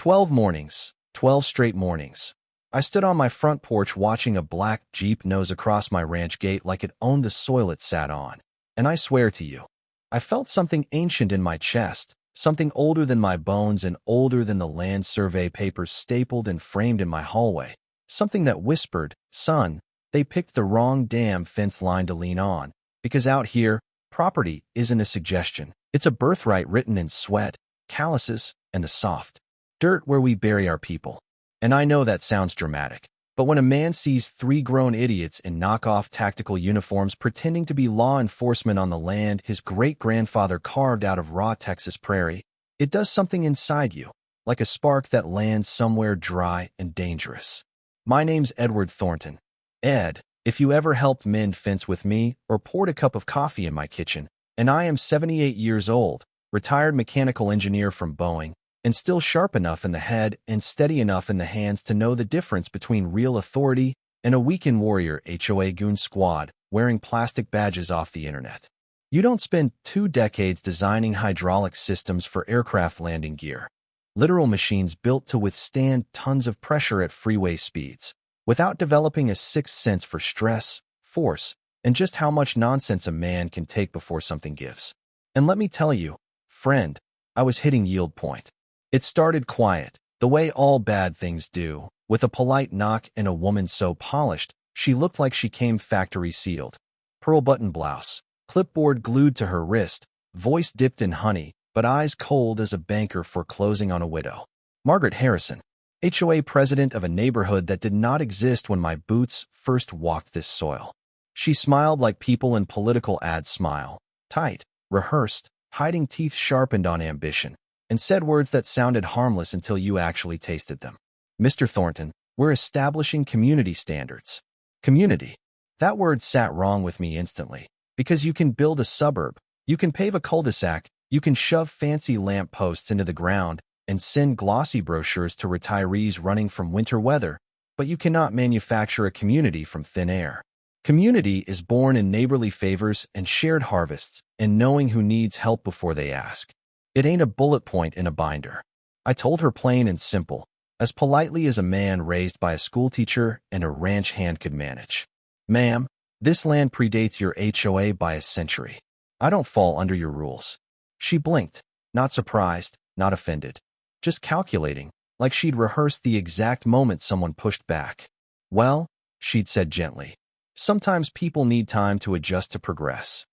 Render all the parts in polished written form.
12 mornings, 12 straight mornings. I stood on my front porch watching a black Jeep nose across my ranch gate like it owned the soil it sat on. And I swear to you, I felt something ancient in my chest, something older than my bones and older than the land survey papers stapled and framed in my hallway. Something that whispered, "Son, they picked the wrong damn fence line to lean on, because out here, property isn't a suggestion. It's a birthright written in sweat, calluses, and the soft dirt where we bury our people." And I know that sounds dramatic, but when a man sees three grown idiots in knockoff tactical uniforms pretending to be law enforcement on the land his great-grandfather carved out of raw Texas prairie, it does something inside you, like a spark that lands somewhere dry and dangerous. My name's Edward Thornton. Ed, if you ever helped mend fence with me or poured a cup of coffee in my kitchen, and I am 78 years old, retired mechanical engineer from Boeing, and still sharp enough in the head and steady enough in the hands to know the difference between real authority and a weekend warrior HOA goon squad wearing plastic badges off the internet. You don't spend 2 decades designing hydraulic systems for aircraft landing gear, literal machines built to withstand tons of pressure at freeway speeds, without developing a sixth sense for stress, force, and just how much nonsense a man can take before something gives. And let me tell you, friend, I was hitting yield point. It started quiet, the way all bad things do, with a polite knock and a woman so polished, she looked like she came factory sealed. Pearl button blouse, clipboard glued to her wrist, voice dipped in honey, but eyes cold as a banker foreclosing on a widow. Margaret Harrison, HOA president of a neighborhood that did not exist when my boots first walked this soil. She smiled like people in political ads smile, tight, rehearsed, hiding teeth sharpened on ambition, and said words that sounded harmless until you actually tasted them. "Mr. Thornton, we're establishing community standards." Community. That word sat wrong with me instantly, because you can build a suburb, you can pave a cul-de-sac, you can shove fancy lamp posts into the ground and send glossy brochures to retirees running from winter weather, but you cannot manufacture a community from thin air. Community is born in neighborly favors and shared harvests and knowing who needs help before they ask. It ain't a bullet point in a binder. I told her plain and simple, as politely as a man raised by a schoolteacher and a ranch hand could manage. "Ma'am, this land predates your HOA by a century. I don't fall under your rules." She blinked, not surprised, not offended, just calculating, like she'd rehearsed the exact moment someone pushed back. "Well," she'd said gently, "sometimes people need time to adjust to progress."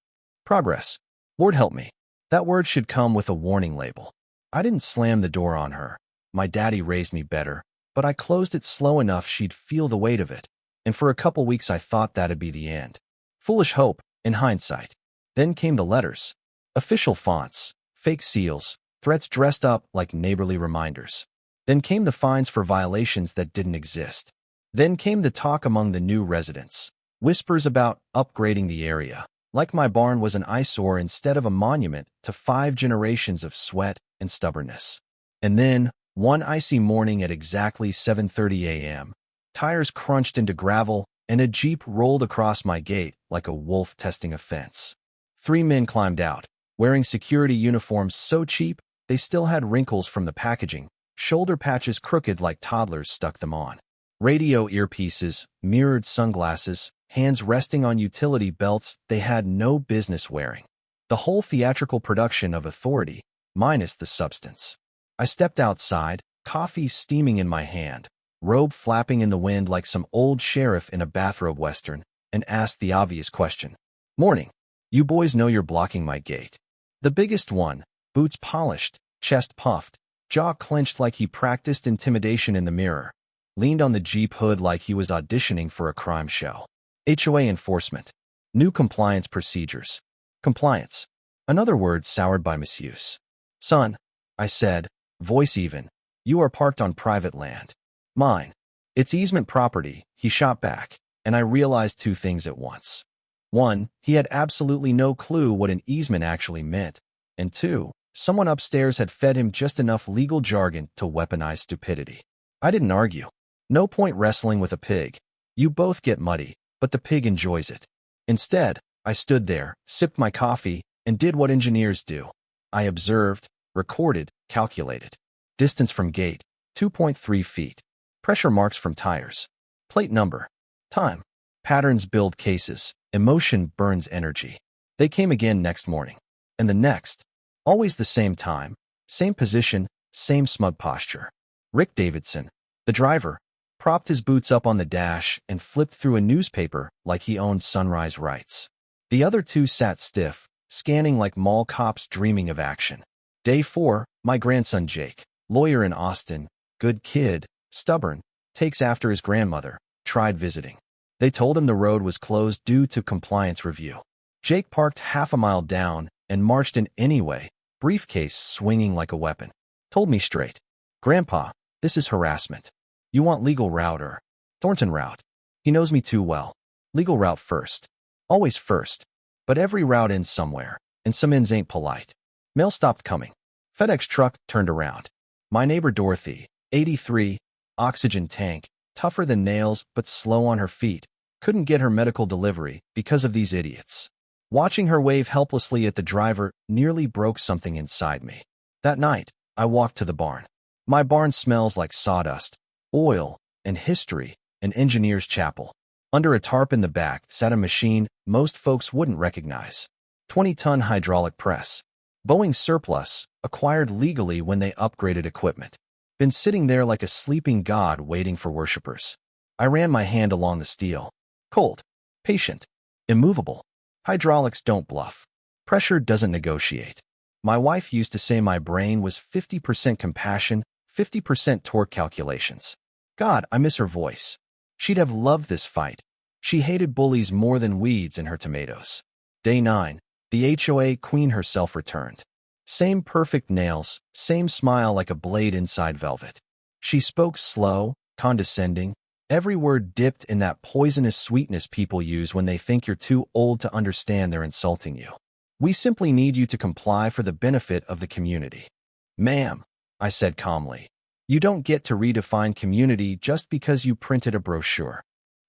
Progress. Lord help me. That word should come with a warning label. I didn't slam the door on her. My daddy raised me better, but I closed it slow enough she'd feel the weight of it, and for a couple weeks I thought that'd be the end. Foolish hope, in hindsight. Then came the letters. Official fonts, fake seals, threats dressed up like neighborly reminders. Then came the fines for violations that didn't exist. Then came the talk among the new residents. Whispers about upgrading the area, like my barn was an eyesore instead of a monument to 5 generations of sweat and stubbornness. And then, one icy morning at exactly 7:30 a.m., tires crunched into gravel and a Jeep rolled across my gate like a wolf testing a fence. 3 men climbed out, wearing security uniforms so cheap they still had wrinkles from the packaging, shoulder patches crooked like toddlers stuck them on. Radio earpieces, mirrored sunglasses, hands resting on utility belts they had no business wearing. The whole theatrical production of authority, minus the substance. I stepped outside, coffee steaming in my hand, robe flapping in the wind like some old sheriff in a bathrobe western, and asked the obvious question. "Morning. You boys know you're blocking my gate." The biggest one, boots polished, chest puffed, jaw clenched like he practiced intimidation in the mirror, leaned on the Jeep hood like he was auditioning for a crime show. HOA enforcement. New compliance procedures. Compliance. Another word soured by misuse. "Son," I said, voice even, "you are parked on private land." "Mine. It's easement property," he shot back, and I realized 2 things at once. 1, he had absolutely no clue what an easement actually meant, and 2, someone upstairs had fed him just enough legal jargon to weaponize stupidity. I didn't argue. No point wrestling with a pig. You both get muddy, but the pig enjoys it. Instead, I stood there, sipped my coffee, and did what engineers do. I observed, recorded, calculated. Distance from gate, 2.3 feet. Pressure marks from tires. Plate number. Time. Patterns build cases. Emotion burns energy. They came again next morning. And the next. Always the same time, same position, same smug posture. Rick Davidson, the driver, propped his boots up on the dash and flipped through a newspaper like he owned sunrise rights. The other two sat stiff, scanning like mall cops dreaming of action. Day 4, my grandson Jake, lawyer in Austin, good kid, stubborn, takes after his grandmother, tried visiting. They told him the road was closed due to compliance review. Jake parked half a mile down and marched in anyway, briefcase swinging like a weapon. Told me straight, "Grandpa, this is harassment. You want legal route or Thornton route?" He knows me too well. Legal route first. Always first. But every route ends somewhere, and some ends ain't polite. Mail stopped coming. FedEx truck turned around. My neighbor Dorothy, 83, oxygen tank, tougher than nails but slow on her feet, couldn't get her medical delivery because of these idiots. Watching her wave helplessly at the driver nearly broke something inside me. That night, I walked to the barn. My barn smells like sawdust, oil, and history, an engineer's chapel. Under a tarp in the back sat a machine most folks wouldn't recognize. 20-ton hydraulic press. Boeing surplus, acquired legally when they upgraded equipment. Been sitting there like a sleeping god waiting for worshippers. I ran my hand along the steel. Cold. Patient. Immovable. Hydraulics don't bluff. Pressure doesn't negotiate. My wife used to say my brain was 50% compassion, 50% torque calculations. God, I miss her voice. She'd have loved this fight. She hated bullies more than weeds in her tomatoes. Day 9, the HOA queen herself returned. Same perfect nails, same smile like a blade inside velvet. She spoke slow, condescending, every word dipped in that poisonous sweetness people use when they think you're too old to understand they're insulting you. "We simply need you to comply for the benefit of the community." "Ma'am," I said calmly, "you don't get to redefine community just because you printed a brochure."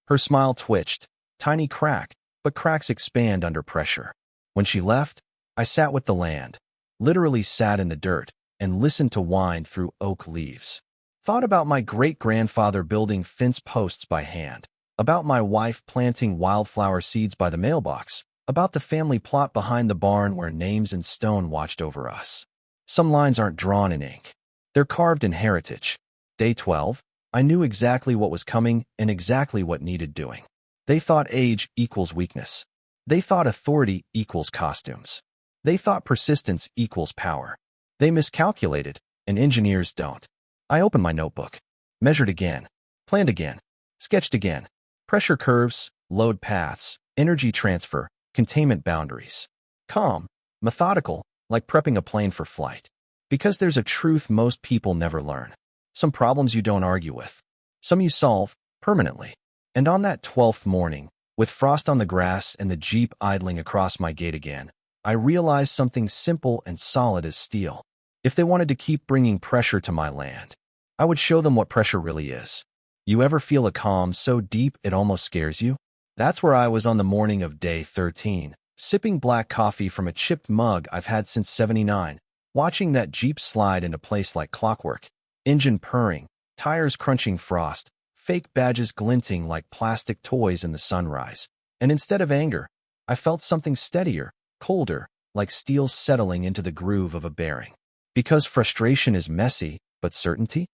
Her smile twitched, tiny crack, but cracks expand under pressure. When she left, I sat with the land, literally sat in the dirt, and listened to wind through oak leaves. Thought about my great-grandfather building fence posts by hand, about my wife planting wildflower seeds by the mailbox, about the family plot behind the barn where names in stone watched over us. Some lines aren't drawn in ink. They're carved in heritage. Day 12, I knew exactly what was coming and exactly what needed doing. They thought age equals weakness. They thought authority equals costumes. They thought persistence equals power. They miscalculated, and engineers don't. I opened my notebook, measured again, planned again, sketched again. Pressure curves, load paths, energy transfer, containment boundaries. Calm, methodical, like prepping a plane for flight. Because there's a truth most people never learn. Some problems you don't argue with. Some you solve, permanently. And on that 12th morning, with frost on the grass and the Jeep idling across my gate again, I realized something simple and solid as steel. If they wanted to keep bringing pressure to my land, I would show them what pressure really is. You ever feel a calm so deep it almost scares you? That's where I was on the morning of day 13, sipping black coffee from a chipped mug I've had since '79, watching that Jeep slide into place like clockwork, engine purring, tires crunching frost, fake badges glinting like plastic toys in the sunrise. And instead of anger, I felt something steadier, colder, like steel settling into the groove of a bearing. Because frustration is messy, but certainty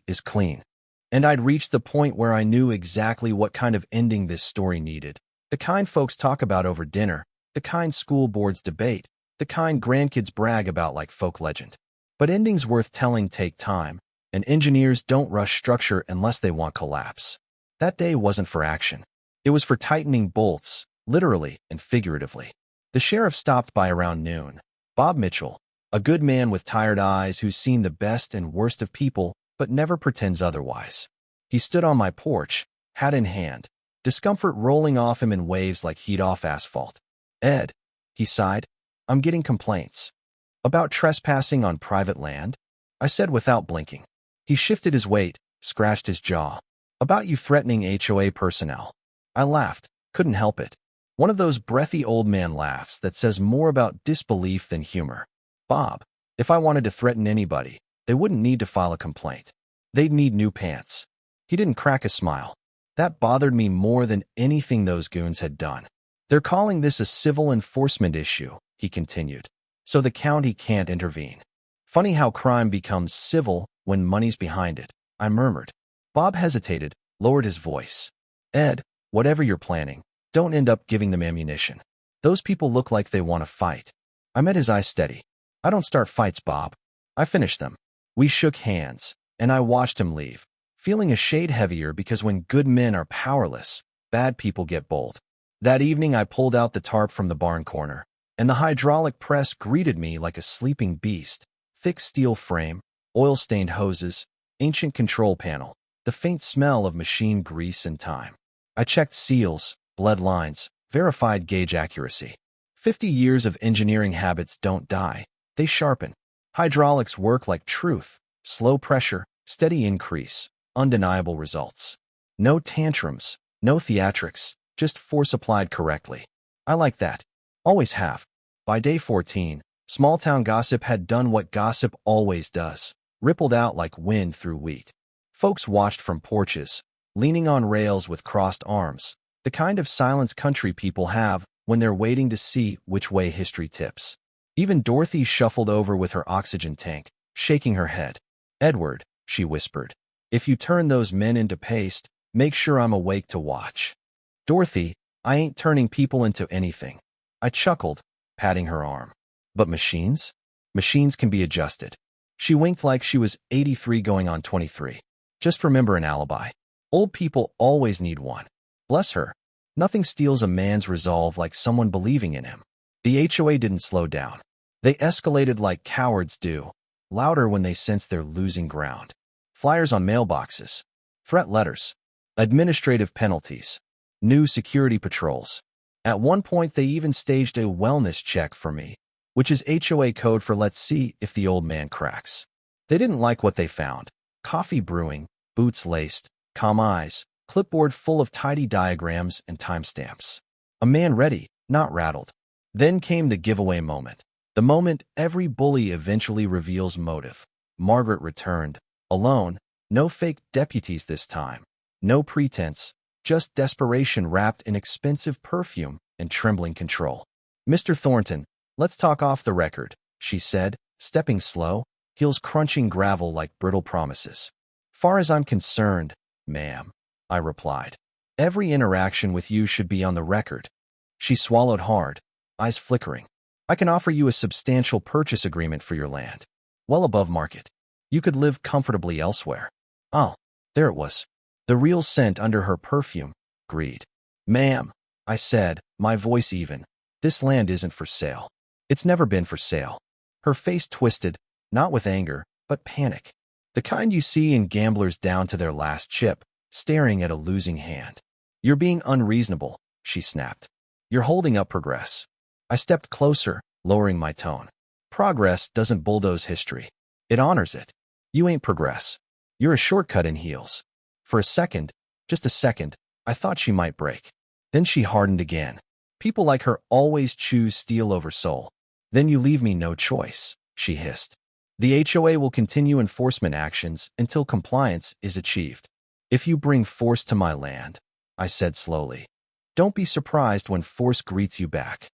is clean. And I'd reached the point where I knew exactly what kind of ending this story needed. The kind folks talk about over dinner, the kind school boards debate, the kind grandkids brag about like folk legend. But endings worth telling take time, and engineers don't rush structure unless they want collapse. That day wasn't for action. It was for tightening bolts, literally and figuratively. The sheriff stopped by around noon. Bob Mitchell, a good man with tired eyes who's seen the best and worst of people but never pretends otherwise. He stood on my porch, hat in hand, discomfort rolling off him in waves like heat off asphalt. "Ed," he sighed, "I'm getting complaints." "About trespassing on private land?" I said without blinking. He shifted his weight, scratched his jaw. "About you threatening HOA personnel." I laughed, couldn't help it. One of those breathy old man laughs that says more about disbelief than humor. "Bob, if I wanted to threaten anybody, They wouldn't need to file a complaint. They'd need new pants. He didn't crack a smile. That bothered me more than anything those goons had done. They're calling this a civil enforcement issue, he continued. So the county can't intervene. Funny how crime becomes civil when money's behind it, I murmured. Bob hesitated, lowered his voice. Ed, whatever you're planning, don't end up giving them ammunition. Those people look like they want to fight. I met his eyes steady. I don't start fights, Bob. I finish them. We shook hands, and I watched him leave, feeling a shade heavier because when good men are powerless, bad people get bold. That evening I pulled out the tarp from the barn corner, and the hydraulic press greeted me like a sleeping beast. Thick steel frame, oil-stained hoses, ancient control panel, the faint smell of machine grease and time. I checked seals, bled lines, verified gauge accuracy. 50 years of engineering habits don't die, they sharpen. Hydraulics work like truth, slow pressure, steady increase, undeniable results. No tantrums, no theatrics, just force applied correctly. I like that. Always have. By day 14, small-town gossip had done what gossip always does, rippled out like wind through wheat. Folks watched from porches, leaning on rails with crossed arms, the kind of silence country people have when they're waiting to see which way history tips. Even Dorothy shuffled over with her oxygen tank, shaking her head. Edward, she whispered, if you turn those men into paste, make sure I'm awake to watch. Dorothy, I ain't turning people into anything. I chuckled, patting her arm. But machines? Machines can be adjusted. She winked like she was 83 going on 23. Just remember an alibi. Old people always need one. Bless her. Nothing steals a man's resolve like someone believing in him. The HOA didn't slow down. They escalated like cowards do, louder when they sense they're losing ground. Flyers on mailboxes, threat letters, administrative penalties, new security patrols. At one point, they even staged a wellness check for me, which is HOA code for let's see if the old man cracks. They didn't like what they found. Coffee brewing, boots laced, calm eyes, clipboard full of tidy diagrams and timestamps. A man ready, not rattled. Then came the giveaway moment. The moment every bully eventually reveals motive. Margaret returned, alone, no fake deputies this time. No pretense, just desperation wrapped in expensive perfume and trembling control. Mr. Thornton, let's talk off the record, she said, stepping slow, heels crunching gravel like brittle promises. Far as I'm concerned, ma'am, I replied. Every interaction with you should be on the record. She swallowed hard, eyes flickering. I can offer you a substantial purchase agreement for your land, well above market. You could live comfortably elsewhere. Oh, there it was. The real scent under her perfume, greed. Ma'am, I said, my voice even, this land isn't for sale. It's never been for sale. Her face twisted, not with anger, but panic. The kind you see in gamblers down to their last chip, staring at a losing hand. You're being unreasonable, she snapped. You're holding up progress. I stepped closer, lowering my tone. Progress doesn't bulldoze history. It honors it. You ain't progress. You're a shortcut in heels. For a second, just a second, I thought she might break. Then she hardened again. People like her always choose steel over soul. Then you leave me no choice, she hissed. The HOA will continue enforcement actions until compliance is achieved. If you bring force to my land, I said slowly, don't be surprised when force greets you back.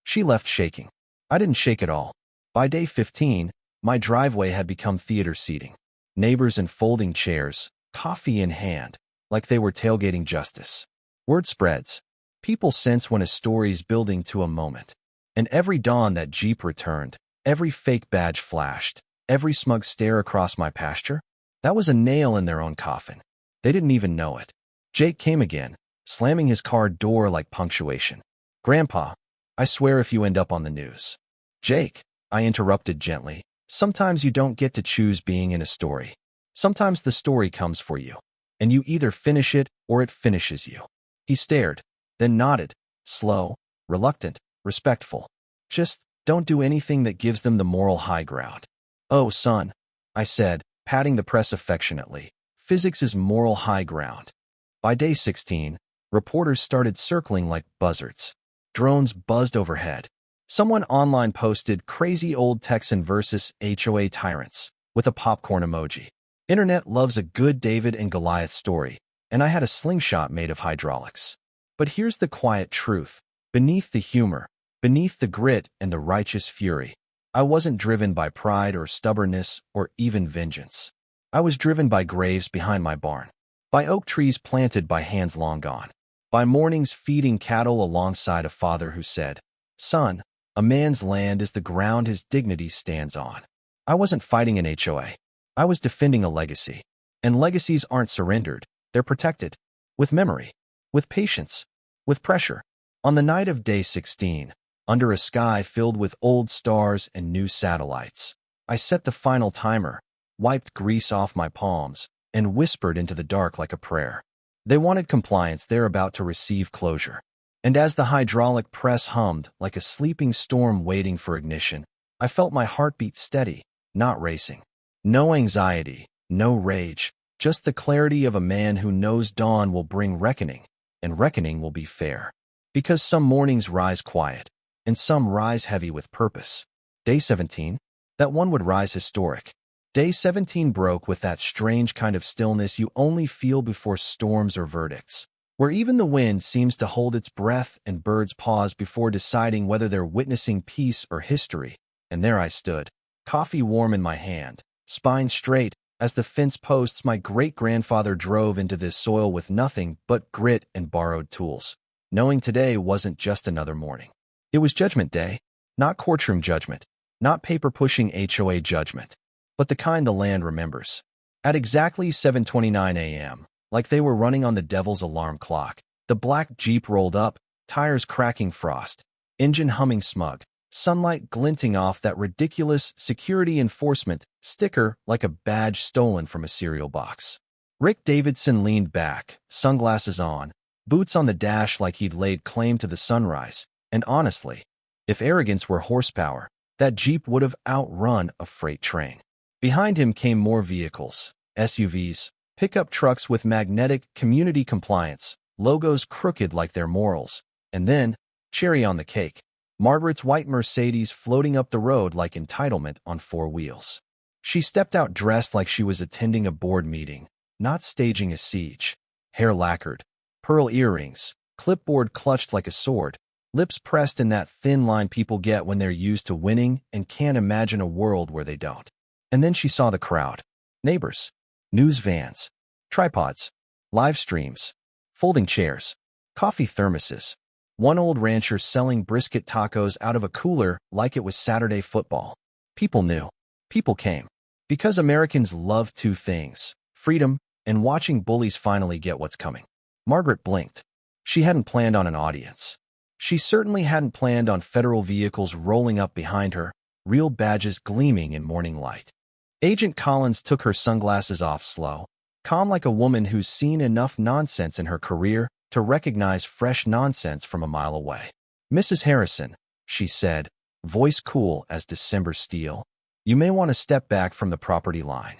She left shaking. I didn't shake at all. By day 15, my driveway had become theater seating. Neighbors in folding chairs, coffee in hand, like they were tailgating justice. Word spreads. People sense when a story's building to a moment. And every dawn that Jeep returned, every fake badge flashed, every smug stare across my pasture, that was a nail in their own coffin. They didn't even know it. Jake came again, slamming his car door like punctuation. Grandpa, I swear if you end up on the news. Jake, I interrupted gently, sometimes you don't get to choose being in a story. Sometimes the story comes for you, and you either finish it or it finishes you. He stared, then nodded, slow, reluctant, respectful. Just don't do anything that gives them the moral high ground. Oh, son, I said, patting the press affectionately. Physics is moral high ground. By day 16, reporters started circling like buzzards. Drones buzzed overhead. Someone online posted crazy old Texan versus HOA tyrants. with a popcorn emoji. Internet loves a good David and Goliath story, and I had a slingshot made of hydraulics. But here's the quiet truth. Beneath the humor, beneath the grit and the righteous fury, I wasn't driven by pride or stubbornness or even vengeance. I was driven by graves behind my barn, by oak trees planted by hands long gone, by mornings feeding cattle alongside a father who said, "Son, a man's land is the ground his dignity stands on." I wasn't fighting an HOA. I was defending a legacy. And legacies aren't surrendered. They're protected. With memory. With patience. With pressure. On the night of day 16, under a sky filled with old stars and new satellites, I set the final timer, wiped grease off my palms, and whispered into the dark like a prayer. They wanted compliance. They're about to receive closure. And as the hydraulic press hummed like a sleeping storm waiting for ignition, I felt my heartbeat steady, not racing. No anxiety, no rage, just the clarity of a man who knows dawn will bring reckoning, and reckoning will be fair. Because some mornings rise quiet, and some rise heavy with purpose. Day 17, that one would rise historic. Day 17 broke with that strange kind of stillness you only feel before storms or verdicts, where even the wind seems to hold its breath and birds pause before deciding whether they're witnessing peace or history. And there I stood, coffee warm in my hand, spine straight, as the fence posts my great-grandfather drove into this soil with nothing but grit and borrowed tools, knowing today wasn't just another morning. It was Judgment Day, not courtroom judgment, not paper-pushing HOA judgment, but the kind the land remembers. At exactly 7:29 a.m., like they were running on the devil's alarm clock, the black Jeep rolled up, tires cracking frost, engine humming smug, sunlight glinting off that ridiculous security enforcement sticker like a badge stolen from a cereal box. Rick Davidson leaned back, sunglasses on, boots on the dash like he'd laid claim to the sunrise, and honestly, if arrogance were horsepower, that Jeep would have outrun a freight train. Behind him came more vehicles, SUVs, pickup trucks with magnetic community compliance, logos crooked like their morals, and then, cherry on the cake, Margaret's white Mercedes floating up the road like entitlement on four wheels. She stepped out dressed like she was attending a board meeting, not staging a siege. Hair lacquered, pearl earrings, clipboard clutched like a sword, lips pressed in that thin line people get when they're used to winning and can't imagine a world where they don't. And then she saw the crowd. Neighbors, news vans, tripods, live streams, folding chairs, coffee thermoses. One old rancher selling brisket tacos out of a cooler like it was Saturday football. People knew. People came. Because Americans love two things, freedom and watching bullies finally get what's coming. Margaret blinked. She hadn't planned on an audience. She certainly hadn't planned on federal vehicles rolling up behind her, real badges gleaming in morning light. Agent Collins took her sunglasses off slow, calm like a woman who's seen enough nonsense in her career to recognize fresh nonsense from a mile away. "Mrs. Harrison," she said, voice cool as December steel, "you may want to step back from the property line."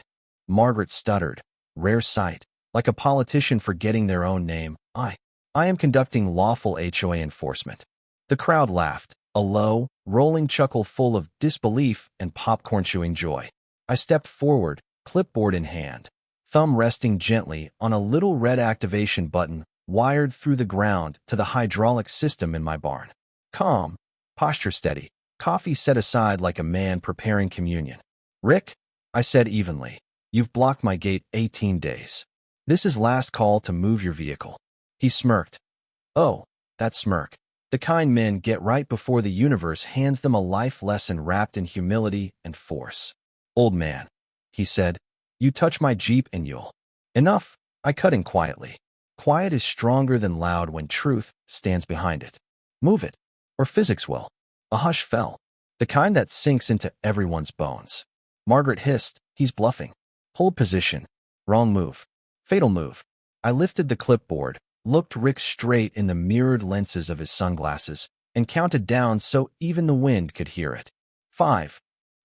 Margaret stuttered, rare sight, like a politician forgetting their own name. I am conducting lawful HOA enforcement." The crowd laughed, a low, rolling chuckle full of disbelief and popcorn-chewing joy. I stepped forward, clipboard in hand, thumb resting gently on a little red activation button wired through the ground to the hydraulic system in my barn. Calm, posture steady, coffee set aside like a man preparing communion. "Rick," I said evenly, "you've blocked my gate 18 days. This is last call to move your vehicle." He smirked. Oh, that smirk. The kind men get right before the universe hands them a life lesson wrapped in humility and force. "Old man," he said, "you touch my Jeep and you'll—" "Enough," I cut in quietly. Quiet is stronger than loud when truth stands behind it. "Move it, or physics will." A hush fell, the kind that sinks into everyone's bones. Margaret hissed, "He's bluffing." "Hold position." "Wrong move." "Fatal move." I lifted the clipboard, looked Rick straight in the mirrored lenses of his sunglasses, and counted down so even the wind could hear it. 5.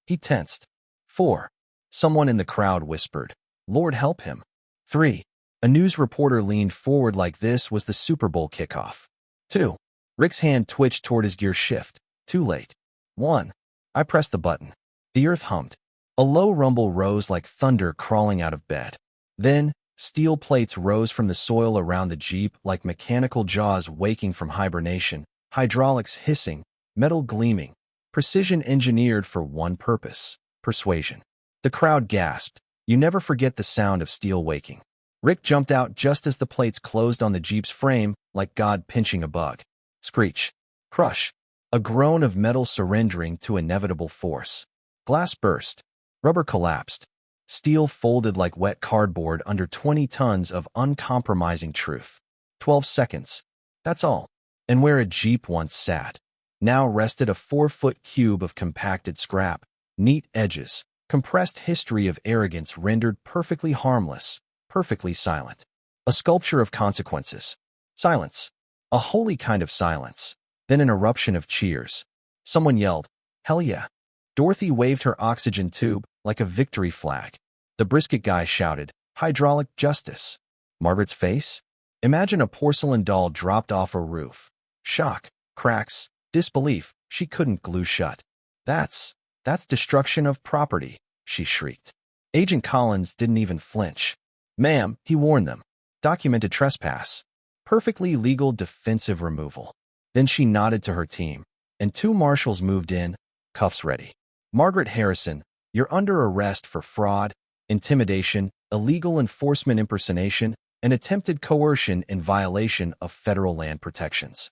He tensed. 4. Someone in the crowd whispered, "Lord help him." 3. A news reporter leaned forward like this was the Super Bowl kickoff. 2. Rick's hand twitched toward his gear shift. Too late. 1. I pressed the button. The earth hummed. A low rumble rose like thunder crawling out of bed. Then, steel plates rose from the soil around the Jeep like mechanical jaws waking from hibernation, hydraulics hissing, metal gleaming, precision engineered for one purpose: persuasion. The crowd gasped. You never forget the sound of steel waking. Rick jumped out just as the plates closed on the Jeep's frame, like God pinching a bug. Screech. Crush. A groan of metal surrendering to inevitable force. Glass burst. Rubber collapsed. Steel folded like wet cardboard under 20 tons of uncompromising truth. 12 seconds. That's all. And where a Jeep once sat, now rested a 4-foot cube of compacted scrap, neat edges, compressed history of arrogance rendered perfectly harmless, perfectly silent. A sculpture of consequences. Silence. A holy kind of silence. Then an eruption of cheers. Someone yelled, "Hell yeah." Dorothy waved her oxygen tube like a victory flag. The brisket guy shouted, "Hydraulic justice." Margaret's face? Imagine a porcelain doll dropped off a roof. Shock, cracks, disbelief she couldn't glue shut. That's destruction of property, she shrieked. Agent Collins didn't even flinch. "Ma'am," he warned them. "Documented trespass. Perfectly legal defensive removal." Then she nodded to her team, and 2 marshals moved in, cuffs ready. "Margaret Harrison, you're under arrest for fraud, intimidation, illegal enforcement impersonation, and attempted coercion in violation of federal land protections."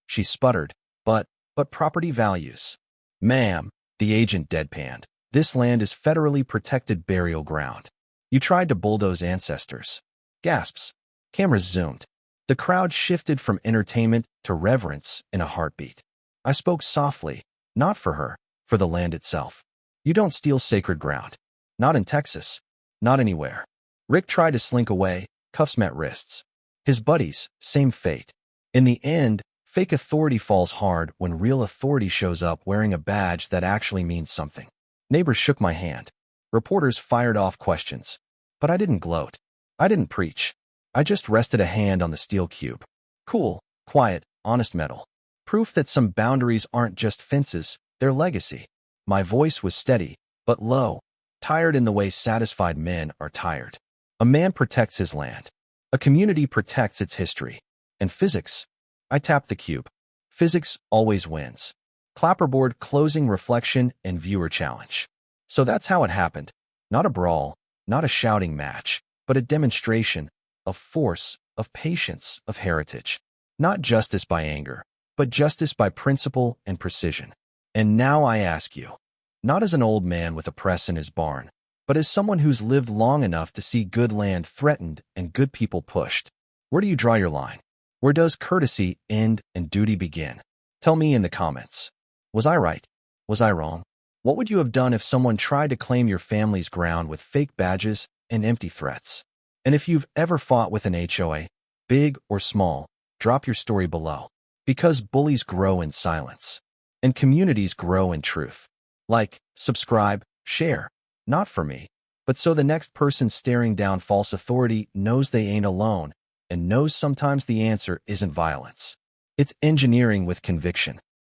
She sputtered, but property values." "Ma'am," the agent deadpanned, "this land is federally protected burial ground. You tried to bulldoze ancestors." Gasps. Cameras zoomed. The crowd shifted from entertainment to reverence in a heartbeat. I spoke softly, not for her, for the land itself. "You don't steal sacred ground. Not in Texas. Not anywhere." Rick tried to slink away, cuffs met wrists. His buddies, same fate. In the end, fake authority falls hard when real authority shows up wearing a badge that actually means something. Neighbors shook my hand. Reporters fired off questions. But I didn't gloat. I didn't preach. I just rested a hand on the steel cube. Cool, quiet, honest metal. Proof that some boundaries aren't just fences, they're legacy. My voice was steady, but low, tired in the way satisfied men are tired. A man protects his land. A community protects its history. And physics. I tapped the cube. Physics always wins. Clapperboard, closing, reflection, and viewer challenge. So that's how it happened. Not a brawl, not a shouting match, but a demonstration of force, of patience, of heritage. Not justice by anger, but justice by principle and precision. And now I ask you, not as an old man with a press in his barn, but as someone who's lived long enough to see good land threatened and good people pushed, where do you draw your line? Where does courtesy end and duty begin? Tell me in the comments. Was I right? Was I wrong? What would you have done if someone tried to claim your family's ground with fake badges and empty threats? And if you've ever fought with an HOA, big or small, drop your story below. Because bullies grow in silence. And communities grow in truth. Like, subscribe, share. Not for me, but so the next person staring down false authority knows they ain't alone and knows sometimes the answer isn't violence. It's engineering with conviction.